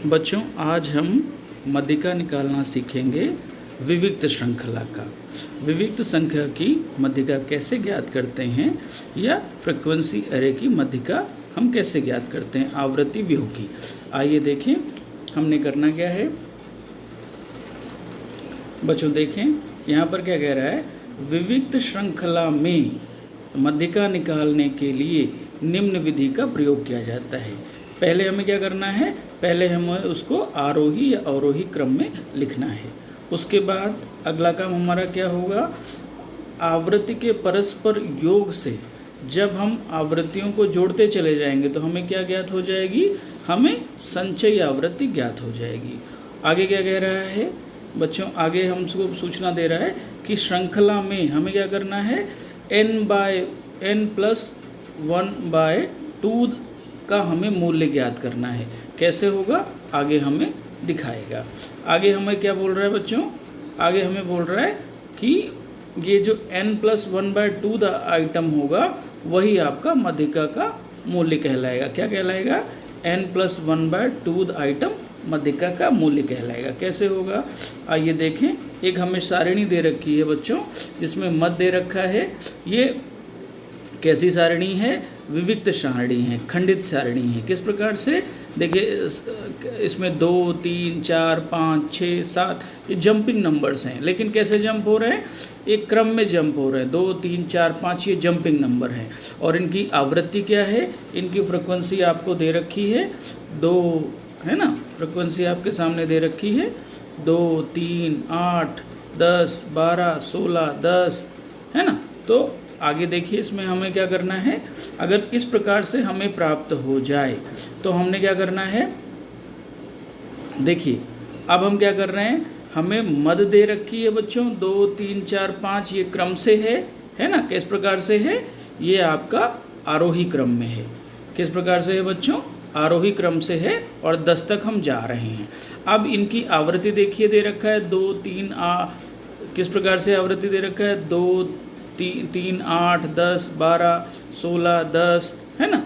बच्चों, आज हम मध्यिका निकालना सीखेंगे विविक्त श्रृंखला का। विविक्त संख्या की मध्यिका कैसे ज्ञात करते हैं या फ्रीक्वेंसी एरे की मध्यिका हम कैसे ज्ञात करते हैं आवृत्ति व्यूह की। आइए देखें हमने करना क्या है। बच्चों देखें यहाँ पर क्या कह रहा है, विविक्त श्रृंखला में मध्यिका निकालने के लिए निम्न विधि का प्रयोग किया जाता है। पहले हमें क्या करना है, पहले हमें उसको आरोही या अवरोही क्रम में लिखना है। उसके बाद अगला काम हमारा क्या होगा, आवृत्ति के परस्पर योग से जब हम आवृत्तियों को जोड़ते चले जाएंगे तो हमें क्या ज्ञात हो जाएगी, हमें संचयी आवृत्ति ज्ञात हो जाएगी। आगे क्या कह रहा है बच्चों, आगे हमको सूचना दे रहा है कि श्रृंखला में हमें क्या करना है, n/n+1/2 का हमें मूल्य ज्ञात करना है। कैसे होगा आगे हमें दिखाएगा। आगे हमें क्या बोल रहा है बच्चों, आगे हमें बोल रहा है कि ये जो n+1/2 आइटम होगा वही आपका मध्यिका का मूल्य कहलाएगा। क्या कहलाएगा, n+1/2 आइटम मध्यिका का मूल्य कहलाएगा। कैसे होगा आइए देखें। एक हमें सारणी दे रखी है बच्चों जिसमें मध्य दे रखा है। ये कैसी सारणी है, विविक्त सारणी है, खंडित सारणी है। किस प्रकार से देखिए, इसमें 2, 3, 4, 5, 6, 7 ये जंपिंग नंबर्स हैं, लेकिन कैसे जंप हो रहे हैं, एक क्रम में जंप हो रहे हैं। 2, 3, 4, 5 ये जंपिंग नंबर हैं और इनकी आवृत्ति क्या है, इनकी फ्रिक्वेंसी आपको दे रखी है 2, है ना। फ्रिक्वेंसी आपके सामने दे रखी है 2, 3, 8, 10, 12, 16, 10, है ना। तो आगे देखिए इसमें हमें क्या करना है, अगर इस प्रकार से हमें प्राप्त हो जाए तो हमने क्या करना है, देखिए अब हम क्या कर रहे हैं, हमें मद दे रखी है बच्चों 2, 3, 4, 5 ये क्रम से है ना। किस प्रकार से है, ये आपका आरोही क्रम में है। किस प्रकार से है बच्चों, आरोही क्रम से है और 10 तक हम जा रहे हैं। अब इनकी आवृत्ति देखिए दे रखा है 2, 3 किस प्रकार से आवृत्ति दे रखा है 2, 3, 8, 10, 12, 16, 10, है ना,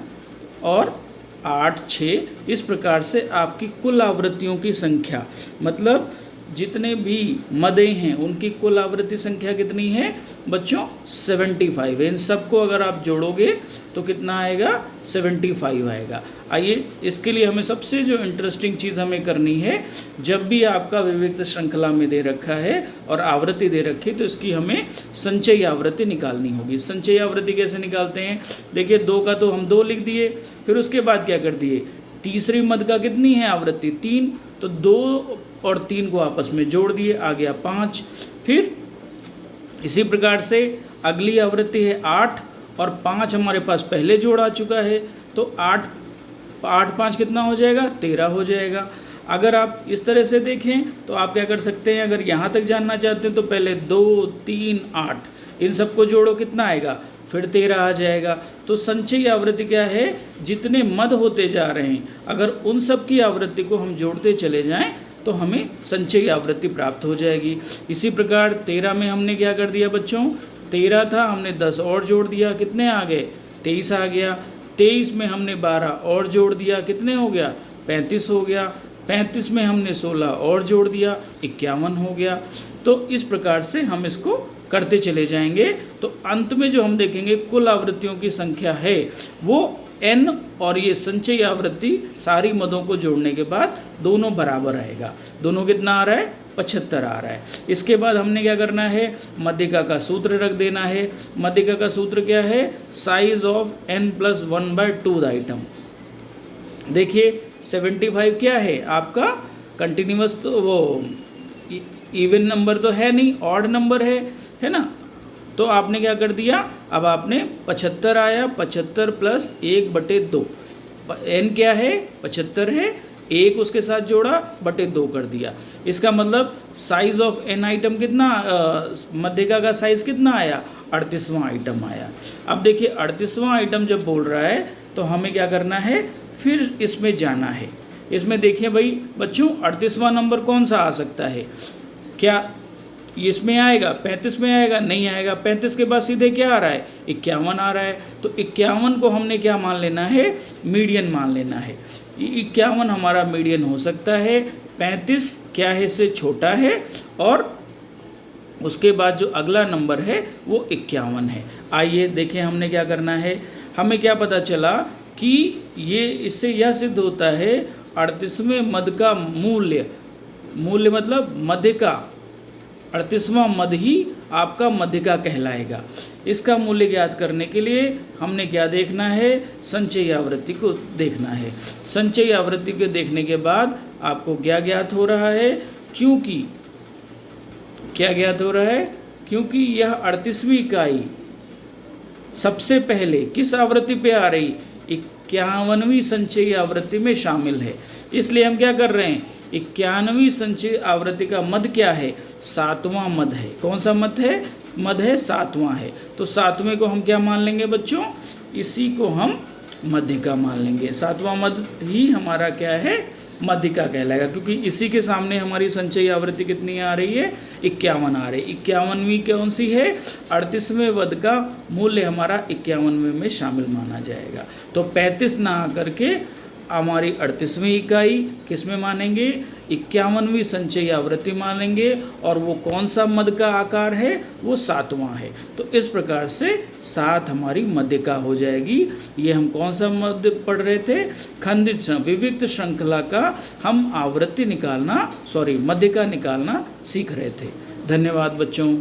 और 8, 6 इस प्रकार से आपकी कुल आवृत्तियों की संख्या, मतलब जितने भी मदे हैं उनकी कुल आवृत्ति संख्या कितनी है बच्चों, 75 है। इन सबको अगर आप जोड़ोगे तो कितना आएगा, 75 आएगा। आइए इसके लिए हमें सबसे जो इंटरेस्टिंग चीज़ हमें करनी है, जब भी आपका विविक्त श्रृंखला में दे रखा है और आवृत्ति दे रखी तो इसकी हमें संचयी आवृत्ति निकालनी होगी। संचयी आवृत्ति कैसे निकालते हैं, देखिए 2 का तो हम 2 लिख दिए, फिर उसके बाद क्या कर दिए, तीसरी मद का कितनी है आवृत्ति 3, तो 2 और 3 को आपस में जोड़ दिए, आ गया 5। फिर इसी प्रकार से अगली आवृत्ति है 8 और 5 हमारे पास पहले जोड़ आ चुका है, तो 8, 5 कितना हो जाएगा, 13 हो जाएगा। अगर आप इस तरह से देखें तो आप क्या कर सकते हैं, अगर यहाँ तक जानना चाहते हैं तो पहले 2, 3, 8 इन सबको जोड़ो, कितना आएगा, फिर 13 आ जाएगा। तो संचयी आवृत्ति क्या है, जितने मद होते जा रहे हैं अगर उन सब की आवृत्ति को हम जोड़ते चले जाएं तो हमें संचयी आवृत्ति प्राप्त हो जाएगी। इसी प्रकार 13 में हमने क्या कर दिया बच्चों, 13 था, हमने 10 और जोड़ दिया, कितने आ गए, 23 आ गया। 23 में हमने 12 और जोड़ दिया, कितने हो गया, 35 हो गया। 35 में हमने 16 और जोड़ दिया, 51 हो गया। तो इस प्रकार से हम इसको करते चले जाएंगे तो अंत में जो हम देखेंगे कुल आवृत्तियों की संख्या है वो n, और ये संचयी आवृत्ति सारी मदों को जोड़ने के बाद दोनों बराबर आएगा। दोनों कितना आ रहा है, 75 आ रहा है। इसके बाद हमने क्या करना है, मध्यिका का सूत्र रख देना है। मध्यिका का सूत्र क्या है, साइज ऑफ n+1/2 आइटम। देखिए 75 क्या है आपका कंटिन्यूअस, तो वो इवन नंबर तो है नहीं, ऑड नंबर है ना। तो आपने क्या कर दिया, अब आपने 75 आया, 75 + 1/2, n क्या है 75 है, 1 उसके साथ जोड़ा बटे 2 कर दिया। इसका मतलब साइज ऑफ n आइटम कितना, मध्यिका का साइज कितना आया, 38वां आइटम आया। अब देखिए 38वां आइटम जब बोल रहा है तो हमें क्या करना है, फिर इसमें जाना है। इसमें देखिए भाई बच्चों 38वां नंबर कौन सा आ सकता है, क्या इसमें आएगा 35 में आएगा, नहीं आएगा। 35 के बाद सीधे क्या आ रहा है, 51 आ रहा है। तो 51 को हमने क्या मान लेना है, मीडियन मान लेना है। 51 हमारा मीडियन हो सकता है, 35 क्या है, इससे छोटा है, और उसके बाद जो अगला नंबर है वो 51 है। आइए देखें हमने क्या करना है। हमें क्या पता चला कि ये इससे यह सिद्ध होता है 38वें मद का मूल्य मतलब मध्यिका, 38वां मद ही आपका मध्यिका कहलाएगा। इसका मूल्य ज्ञात करने के लिए हमने क्या देखना है, संचयी आवृत्ति को देखना है। संचयी आवृत्ति को देखने के बाद आपको क्या ज्ञात हो रहा है, क्योंकि क्या ज्ञात हो रहा है, क्योंकि यह 38वीं इकाई सबसे पहले किस आवृत्ति पे आ रही, 51वीं संचयी आवृत्ति में शामिल है। इसलिए हम क्या कर रहे हैं, 51वीं संचयी आवृत्ति का मद क्या है, 7वां मद है। कौन सा मद है, 7वां है। तो 7वें को हम क्या मान लेंगे बच्चों, इसी को हम मध्यिका मान लेंगे। 7वां मद ही हमारा क्या है, मध्यिका कहलाएगा, क्योंकि इसी के सामने हमारी संचयी आवृत्ति कितनी आ रही है, 51 आ रही है। 51वीं कौन सी है, 38वें मद का मूल्य हमारा 51वें में शामिल माना जाएगा। तो 35 ना आकर के हमारी 38वीं इकाई किस में मानेंगे, 51वीं संचयी आवृत्ति मानेंगे, और वो कौन सा मद का आकार है, वो 7वां है। तो इस प्रकार से 7 हमारी मध्यिका हो जाएगी। ये हम कौन सा मद पढ़ रहे थे, खंडित विविक्त श्रृंखला का हम आवृत्ति निकालना, मध्यिका निकालना सीख रहे थे। धन्यवाद बच्चों।